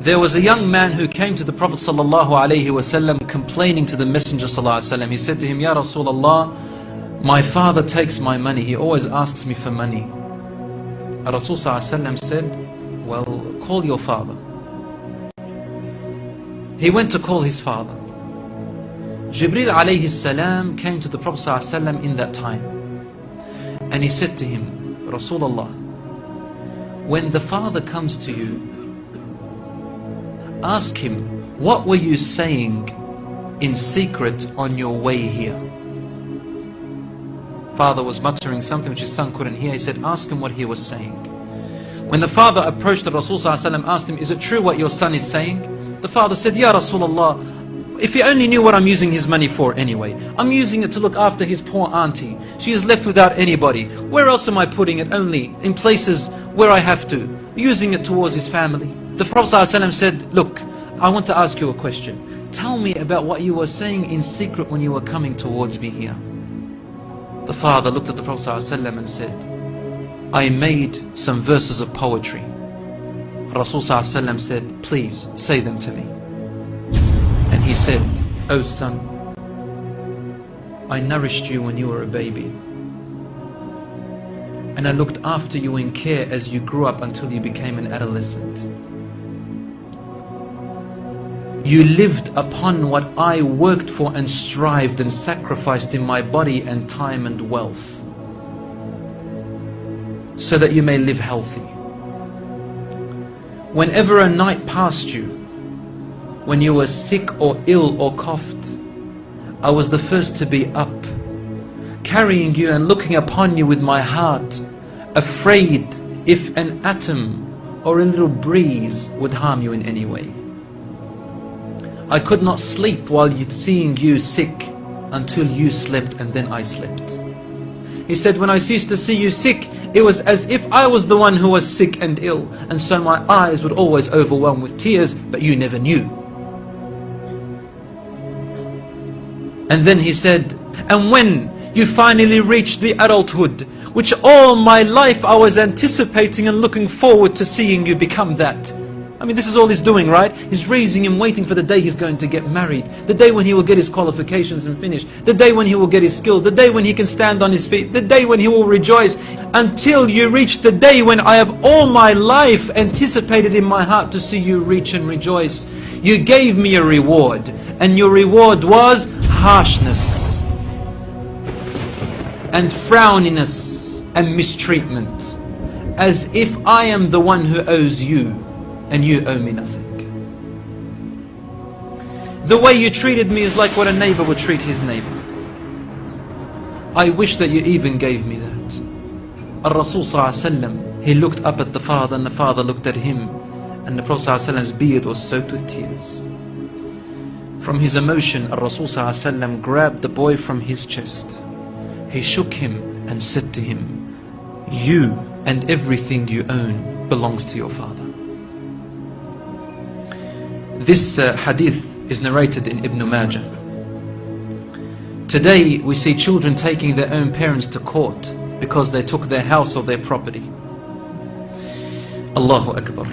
There was a young man who came to the Prophet ﷺ complaining to the Messenger ﷺ. He said to him, Ya Rasulullah, my father takes my money. He always asks me for money. Rasul ﷺ said, well, call your father. He went to call his father. Jibreel alayhi salam came to the Prophet ﷺ in that time. And he said to him, Rasulullah, when the father comes to you, ask him, what were you saying in secret on your way here? Father was muttering something which his son couldn't hear. He said, ask him what he was saying. When the father approached the Rasul ﷺ, asked him, is it true what your son is saying? The father said, Ya Rasulullah, if he only knew what I'm using his money for anyway. I'm using it to look after his poor auntie. She is left without anybody. Where else am I putting it? Only in places where I have to. Using it towards his family. The Prophet ﷺ said, look, I want to ask you a question. Tell me about what you were saying in secret when you were coming towards me here. The father looked at the Prophet ﷺ and said, I made some verses of poetry. Rasul ﷺ said, please say them to me. And he said, oh son, I nourished you when you were a baby. And I looked after you in care as you grew up until you became an adolescent. You lived upon what I worked for and strived and sacrificed in my body and time and wealth, so that you may live healthy. Whenever a night passed you, when you were sick or ill or coughed, I was the first to be up, carrying you and looking upon you with my heart, afraid if an atom or a little breeze would harm you in any way. I could not sleep while seeing you sick until you slept, and then I slept. He said, when I ceased to see you sick, it was as if I was the one who was sick and ill, and so my eyes would always overwhelm with tears, but you never knew. And then he said, and when you finally reached the adulthood, which all my life I was anticipating and looking forward to seeing you become that. I mean, this is all he's doing, right? He's raising him, waiting for the day he's going to get married, the day when he will get his qualifications and finish, the day when he will get his skill, the day when he can stand on his feet, the day when he will rejoice, until you reach the day when I have all my life anticipated in my heart to see you reach and rejoice. You gave me a reward, and your reward was harshness and frowniness and mistreatment, as if I am the one who owes you and you owe me nothing. The way you treated me is like what a neighbor would treat his neighbor. I wish that you even gave me that. Rasul ﷺ, he looked up at the father, and the father looked at him, and the Prophet ﷺ's beard was soaked with tears. From his emotion, Rasul ﷺ grabbed the boy from his chest. He shook him and said to him, you and everything you own belongs to your father. This hadith is narrated in Ibn Majah. Today we see children taking their own parents to court because they took their house or their property. Allahu Akbar.